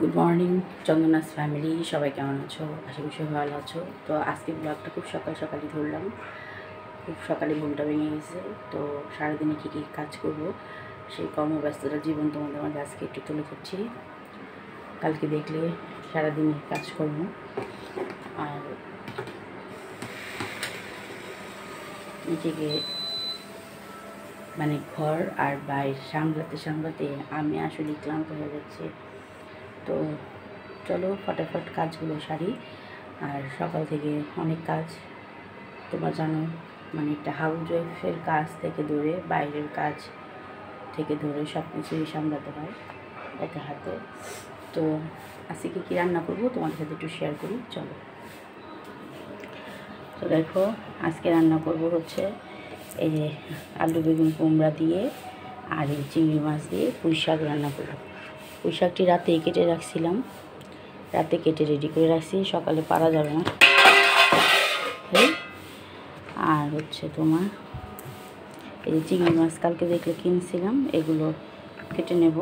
Good morning চন্দনাস family, সবাই কেমন আছো? আশা করি সবাই ভালো আছো। তো আজকে ব্লগটা খুব সকালই ধরলাম, খুব সকালে ঘুমটা ভেঙে গেছে। তো সারাদিনে কী কী কাজ করব সেই কর্মব্যস্ততার জীবন তোমাদের মাঝে আজকে একটু তুলে ধরছি। কালকে দেখলে সারাদিনে কাজকর্ম আর নিজেকে মানে ঘর আর বাইরে সামলাতে আমি আসলে ক্লান্ত হয়ে যাচ্ছি। তো চলো ফটাফট কাজগুলো সারি। আর সকাল থেকে অনেক কাজ, তোমরা জানো, মানে একটা হাউস ওয়াইফের কাজ থেকে ধরে বাইরের কাজ থেকে ধরে সব কিছুই সামলাতে হয় একা হাতে। তো আজকে কী রান্না করবো তোমাদের সাথে একটু শেয়ার করি, চলো। তো দেখো, আজকে রান্না করব হচ্ছে এই যে আলু বেগুন কুমড়া দিয়ে আর এই চিংড়ি মাছ দিয়ে পুঁই শাক রান্না করব। পুঁই শাকটি রাতে কেটে রাখছিলাম, রাতে কেটে রেডি করে রাখছি, সকালে পারা যাবে না। আর হচ্ছে তোমার এই যে চিংড়ি মাছ কালকে দেখলে কিনছিলাম, এগুলো কেটে নেব।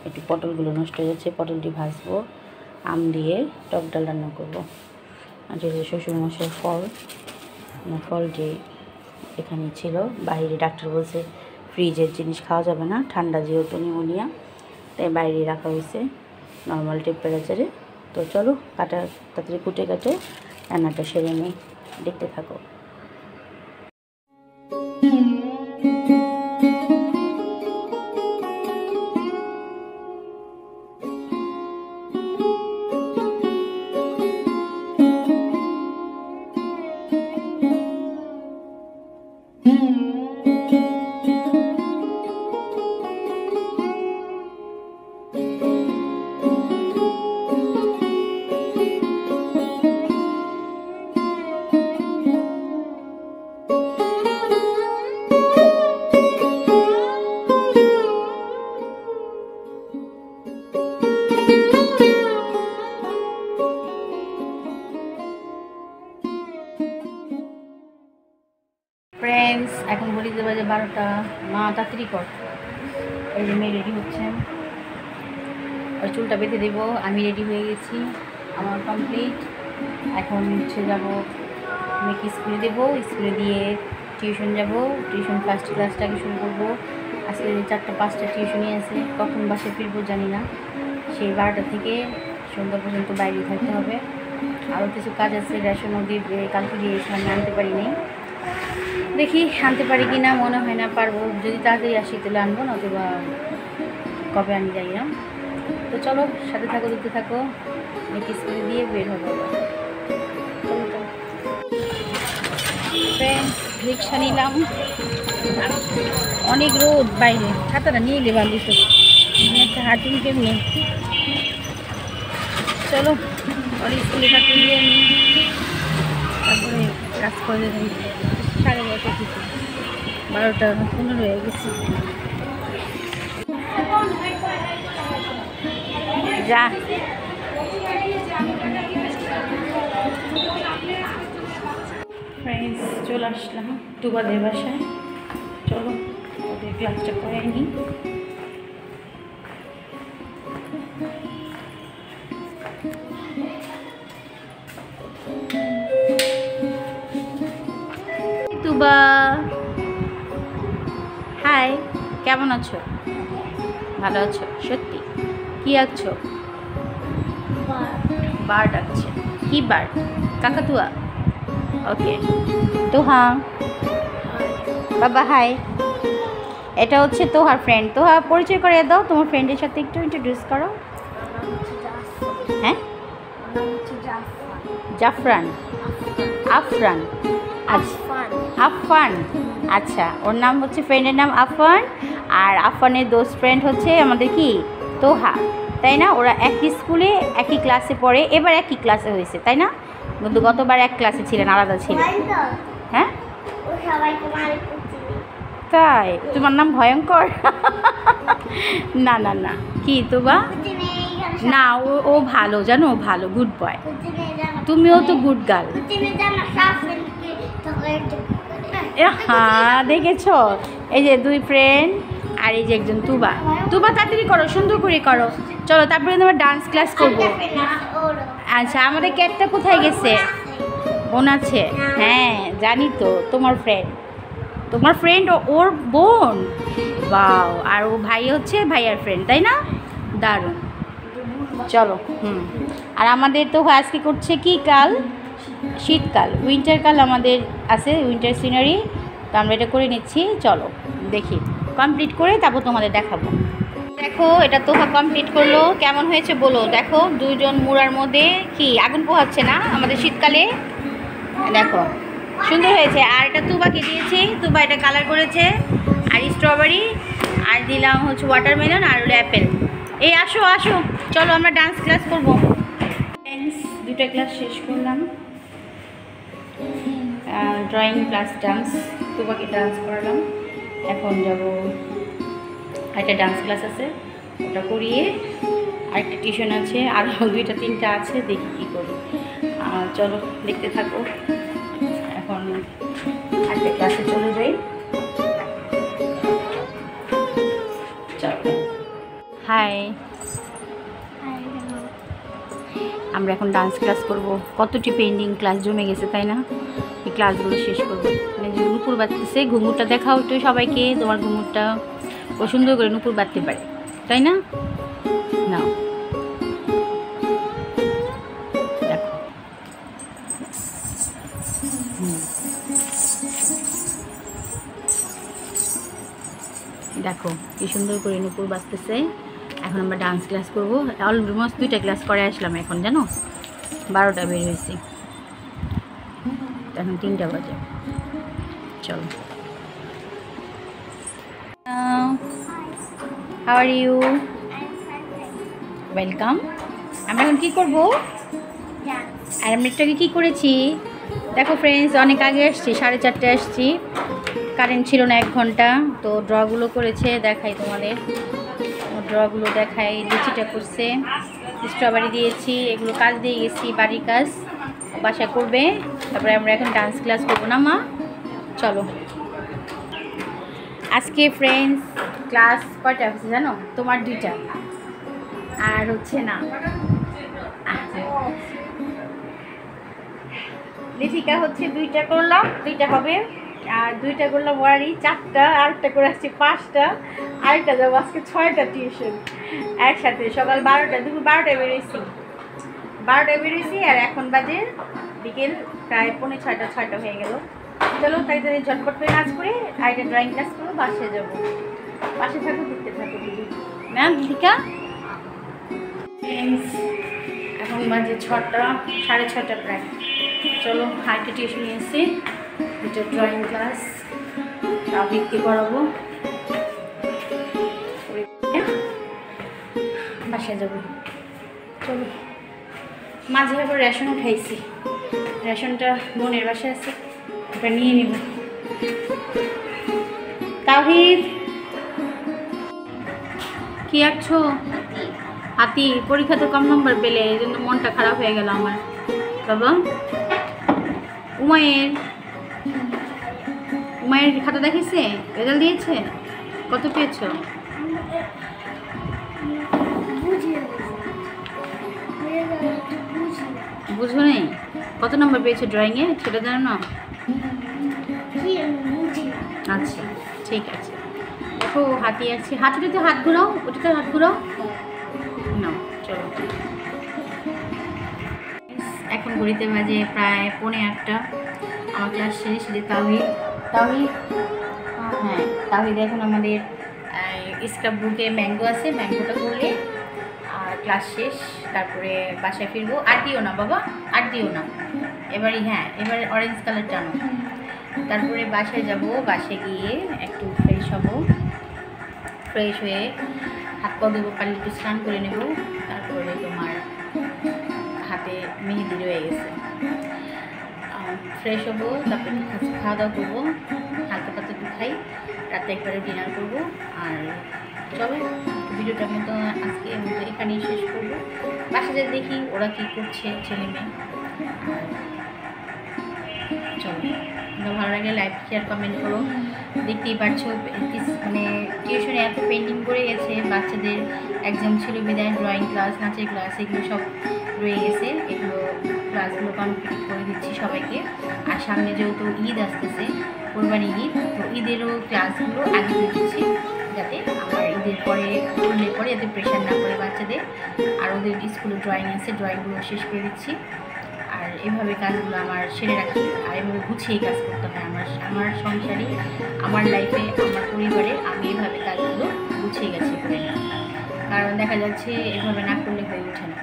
একটু পটলগুলো নষ্ট হয়ে যাচ্ছে, পটলটি ভাজবো, আম দিয়ে টক ডাল রান্না করব। আর যে শ্বশুরমশাই ফলটি এখানে ছিল, বাইরে ডাক্তার বলছে ফ্রিজের জিনিস খাওয়া যাবে না, ঠান্ডা যেহেতু নিউমোনিয়া, তাই বাইরে রাখা হয়েছে নর্মাল টেম্পারেচারে। তো চলো তাড়াতাড়ি কুটে কাটে রান্নাটা সেরে নিই, দেখতে থাকো। ফ্রেন্ডস, এখন বলিতে বাজে 12টা। মা তাড়াতাড়ি কর। এই যে মেয়ে রেডি হচ্ছে, আর চুলটা বেঁধে দেবো। আমি রেডি হয়ে গেছি, আমার কমপ্লিট। এখন হচ্ছে যাবো মেয়েকে স্কুলে দেবো, স্কুলে দিয়ে টিউশন যাব। টিউশন ফার্স্ট ক্লাসটাকে শুরু করবো। আজকে 4টা-5টা টিউশনই আছে, কখন বাসে ফিরবো জানি না। সেই 12টা থেকে সন্ধ্যা পর্যন্ত বাইরে থাকতে হবে। আরও কিছু কাজ আছে, রেশনও দিয়ে কালকে দিয়েছি, আমি আনতে পারিনি। দেখি আনতে পারি কি না, মনে হয় না পারবো। যদি তাড়াতাড়ি আসি তাহলে আনবো, নতুবা কবে আনি যাই না। তো চলো, সাথে থাকো, দেখতে থাকো। মেয়েকে স্কুলে দিয়ে বের হবো। চলো ফ্রেন্ডস, রিক্সা নিলাম, অনেক রোদ বাইরে, ছাতাটা নিয়ে এলে ভালো তো, একটা হাঁটিং কেমনি। চলো ওর স্কুলে থাকতে দিয়ে নিই, তারপরে কাজ করে 12:30 থেকে 12:15 হয়ে গেছে। যা ফ্রেন্ডস, চলে আসলাম টুবাদের বাসায়। চলো ওদের ক্লাসটা করে নিই। তুবা, হাই, কেমন আছো? ভালো আছো? সত্যি? কি আঁকছো? বার্ড আঁকছে। কি বার্ড? কাকাতুয়া? ওকে। তোহা, বাবা হাই। এটা হচ্ছে তোহার ফ্রেন্ড। তোহা, পরিচয় করে দাও তোমার ফ্রেন্ডের সাথে, একটু ইন্ট্রোডিউস করো। হ্যাঁ, জাফরান, আফরান, আচ্ছা আফান। আচ্ছা, ওর নাম হচ্ছে, ফ্রেন্ডের নাম আফান। আর আফানের দোস্ত ফ্রেন্ড হচ্ছে আমাদের কি তোহা, তাই না? ওরা একই স্কুলে একই ক্লাসে পড়ে, এবার একই ক্লাসে হয়েছে, তাই না? কিন্তু গতবার এক ক্লাসে ছিলেন, আলাদা ছিলেন। হ্যাঁ তাই? তোমার নাম ভয়ঙ্কর? না না না, কি তোবা? না, ও ভালো, জানো, ও ভালো, গুড বয়। তুমিও তো গুড গার্ল। হ্যাঁ দেখেছ, এই যে দুই ফ্রেন্ড আর এই যে একজন তুবা। তুবা তাড়াতাড়ি করো, সুন্দর করে করো। চলো তারপরে তোমার ডান্স ক্লাস করব। আচ্ছা, আমাদের ক্যাটটা কোথায় গেছে? বোন আছে? হ্যাঁ জানি তো, তোমার ফ্রেন্ড ওর বোন। বাও, আর ও ভাই হচ্ছে ভাইয়ার ফ্রেন্ড, তাই না? দারুণ। চলো। আর আমাদের তো আজকে করছে কি, কাল শীতকাল, উইন্টার কাল আমাদের আছে, উইন্টার সিনারি। তো আমরা এটা করে নিচ্ছি। চলো দেখি, কমপ্লিট করে তারপর তোমাদের দেখাবো। দেখো, এটা তোহা কমপ্লিট করলো, কেমন হয়েছে বলো। দেখো, দুইজন মুড়ার মধ্যে কি আগুন পোহাচ্ছে না আমাদের শীতকালে? দেখো সুন্দর হয়েছে। আর এটা তুবাকে দিয়েছি, তুবা এটা কালার করেছে। আর স্ট্রবেরি, আর দিলাম হচ্ছে ওয়াটারমেলন, আর হলো অ্যাপেল। এই আসো আসো, চলো আমরা ডান্স ক্লাস করবো। দুটো ক্লাস শেষ করলাম, ড্রয়িং প্লাস ডান্স। তুবাকে ডান্স করালাম। এখন যাব, একটা ডান্স ক্লাস আছে, ওটা করিয়ে আরেকটা টিউশন আছে, আর 2-3টা আছে, দেখি কী করি। চলো দেখতে থাকো। এখন একটা ক্লাসে চলে যাই। চলো, হাই। আমরা এখন ডান্স ক্লাস করব। কতটি পেন্ডিং ক্লাস জমে গেছে, তাই না? এই ক্লাসগুলো শেষ করবো। নুপুর বাঁধতেছে, ঘুঙুরটা দেখাও একটু সবাইকে, তোমার ঘুঙুরটা। ও সুন্দর করে নুপুর বাঁধতে পারে, তাই না? নাও দেখো। দেখো কি সুন্দর করে নুপুর বাঁধতেছে। এখন আমরা ডান্স ক্লাস করবো। অলমোস্ট 2টা ক্লাস করে আসলাম এখন, জানো? 12টা বের হয়েছি, এখন 3টা বাজে। চলো। How are you? ওয়েলকাম। আমরা এখন কী করবো? আর আমরা একটু আগে কী করেছি দেখো ফ্রেন্ডস, অনেক আগে আসছি, 4:30 আসছি, কারেন্ট ছিল না 1 ঘন্টা। তো ড্রগুলো করেছে, দেখাই তোমাদের। ড্রগুলো দেখাই। লিচিটা করছে, স্ট্রবেরি দিয়েছি, এগুলো কাজ দিয়ে গেছি, বাড়ির কাজ বাসায় করবে। তারপরে আমরা এখন ডান্স ক্লাস করবো না মা? চলো। আজকে ফ্রেন্ডস ক্লাস কয়টা হচ্ছে জানো? তোমার 2টা, আর হচ্ছে না লিচিকা হচ্ছে 2টা করলাম, 2টা হবে। আর 2টা করলাম ওয়ারি, 4টা, আরেকটা করে আসছি 5টা, আরেকটা যাবো আজকে 6টা টিউশন একসাথে। সকাল 12টা, দুপুর 12টায় বেরোইছি, আর এখন বাজে বিকেল প্রায় 5:45, 6টা হয়ে গেল। চলো তাই ঝটপট করে কাজ করে আর একটা ড্রয়িং ক্লাস করবো, বাসায় যাবো। বাসায় থাকো, দেখতে থাকো দিদি। ম্যাম লিচিকা, এখন বাজে 6টা, 6:30 প্রায়। চলো হাইটে টিউশন নিয়ে এসেছি, এটা ড্রয়িং ক্লাস আবৃত্তি করাবো, বাসায় যাবো। চলো, মাঝে আবার রেশন উঠাইছি, রেশনটা বোনের বাসায় আছে, ওটা নিয়ে নিব। তাওহিদ কি আঁকছো? হাতি। পরীক্ষাতে কম নম্বর পেলে, এই জন্য মনটা খারাপ হয়ে গেল আমার। বাবা, উমায়ের খাতা দেখেছে, রেজাল্ট দিয়েছে? কত পেয়েছ? বুঝো নেই? কত নম্বর পেয়েছো ড্রয়িংয়ে সেটা জানো না? আচ্ছা ঠিক আছে। দেখো হাতি আছে, হাতিটাতে হাত ঘুরাও, ওটাতে হাত ঘুরাও। না চলো। এখন ঘড়িতে বাজে প্রায় 7:45। আমার ক্লাস শেষ। যে তাওহিদ, হ্যাঁ তাওহিদ এখন আমাদের স্ক্রাব বুকে ম্যাঙ্গো আছে, ম্যাঙ্গোটা করলে আর ক্লাস শেষ। তারপরে বাসায় ফিরবো। আর দিও না বাবা, আর দিও না এবারই। হ্যাঁ এবার অরেঞ্জ কালার টানো। তারপরে বাসায় যাব, বাসায় গিয়ে একটু ফ্রেশ হব, ফ্রেশ হয়ে হাত পা ধুবো, পানি একটু স্নান করে নেব। তারপরে তোমার হাতে মেহেদি রয়ে গেছে, ফ্রেশ হবো, তারপরে খাওয়া দাওয়া করবো, হালকা পাতা একটু খাই, রাতে একবারে ডিনার করবো। আর চলো ভিডিওটার মতো আজকে এখানেই শেষ করবো। বাসায় দেখি ওরা কী করছে ছেলে মেয়ে। চলো। ভালো লাগলে লাইক শেয়ার কমেন্ট করো। দেখতেই পাচ্ছো মানে টিউশনে এত পেন্টিং করে গেছে, বাচ্চাদের এক্সাম ছিল বিদায়, ড্রয়িং ক্লাস, নাচের ক্লাস, এগুলো সব রয়ে গেছে। এগুলো ক্লাসগুলো কমপ্লিট করে দিচ্ছি সবাইকে। আর সামনে যেহেতু ঈদ আসতেছে, কোরবানি ঈদ, তো ঈদেরও ক্লাসগুলো আগে দিয়ে দিচ্ছি, যাতে আমার ঈদের পরে করলে পরে যাতে প্রেশার না পড়ে বাচ্চাদের। আর ওদের স্কুলে ড্রয়িং আছে, ড্রয়িংগুলো শেষ করে দিচ্ছি। আর এভাবে কাজগুলো আমার সেরে রাখি, আর এভাবে গুছিয়ে কাজ করতে হয় আমার সংসারে, আমার লাইফে, আমার পরিবারে। আমি এভাবে কাজগুলো গুছিয়ে গেছি করে নিই, কারণ দেখা যাচ্ছে এভাবে না করলে হয়ে ওঠে না।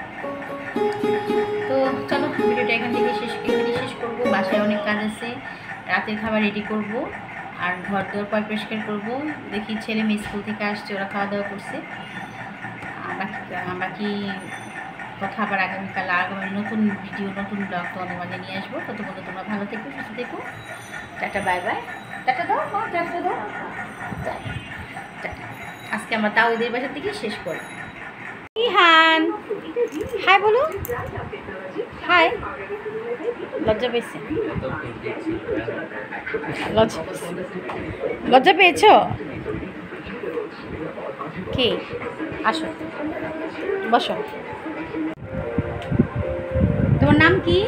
তো চলো ভিডিওটা এখানেই শেষ করবো। বাসায় অনেক কাজ আছে, রাতের খাবার রেডি করব, আর ঘর দোর পরিষ্কার করবো। দেখি ছেলে মেয়ে স্কুল থেকে আসছে, ওরা খাওয়া দাওয়া করছে। বাকি কথা আবার আগামী নতুন ভিডিও, নতুন ব্লগ তোমাদের মাঝে নিয়ে আসবো। ততক্ষণ তোমরা ভালো থেকো, সুস্থ থেকো। Tata, bye bye. টাটা দাও মা, টাটা দাও। আজকে আমরা তাওদের বাসা থেকে শেষ করব। ইহান হাই বলো, হাই। লজ্জা পেয়েছে, লজ্জা পেয়েছ কি? আসো বসো। তোমার নাম কি?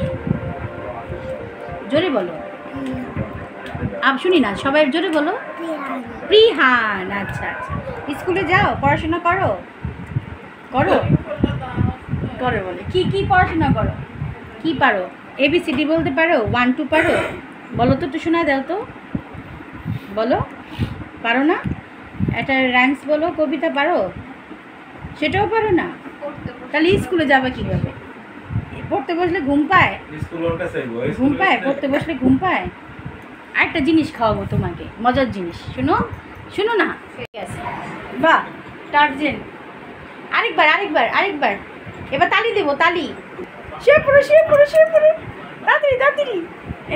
জোরে বলো, শুনি না, সবাই জোরে বলো। প্রিহান। আচ্ছা আচ্ছা, স্কুলে যাও, পড়াশোনা করো? করো করো বলে কি কি পড়াশোনা করো? কি পারো? ABCD বলতে পারো? 1 2 পারো? বলো তো, একটু শোনা দাও তো, বলো। পারো না? একটা রাইমস বলো, কবিতা পারো? সেটাও পারো না? তাহলে স্কুলে যাবে কীভাবে? পড়তে বসলে ঘুম পায়? ঘুম পায় পড়তে বসলে, ঘুম পায়। আরেকটা জিনিস খাওয়াবো তোমাকে, মজার জিনিস, শুনো শুনো না। ঠিক আছে, বাহ, টার্জেন। আরেকবার আরেকবার আরেকবার, এবার তালি দেবো, তালি। শুয়ে পড়ো শুয়ে পড়ো শুয়ে পড়ো, তাড়াতাড়ি তাড়াতাড়ি।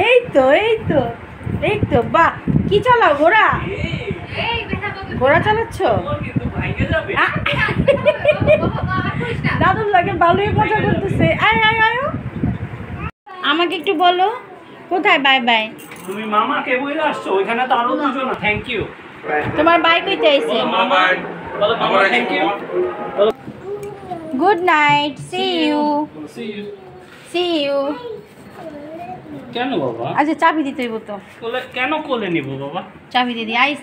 এই তো এই তো এই তো, বাহ। কি চালাও? ঘোড়া? ঘোড়া চালাচ্ছ? দাদুর লাগে ভালোই মজা করতেছে। আয় আয় আয়, আমাকে একটু বলো কোথায় বাই বাই? তুমি মামাকে বলে আসছো, ওইখানে তো আরো দুজন। Thank you. তোমার বাই কইতে আইছে? মামা বলো, মামা thank you. Good night, see you. See you. কেন বাবা? আচ্ছা চাবি দিতে হইব তো। কেন কোলে নিব বাবা? চাবি দিদি আইস।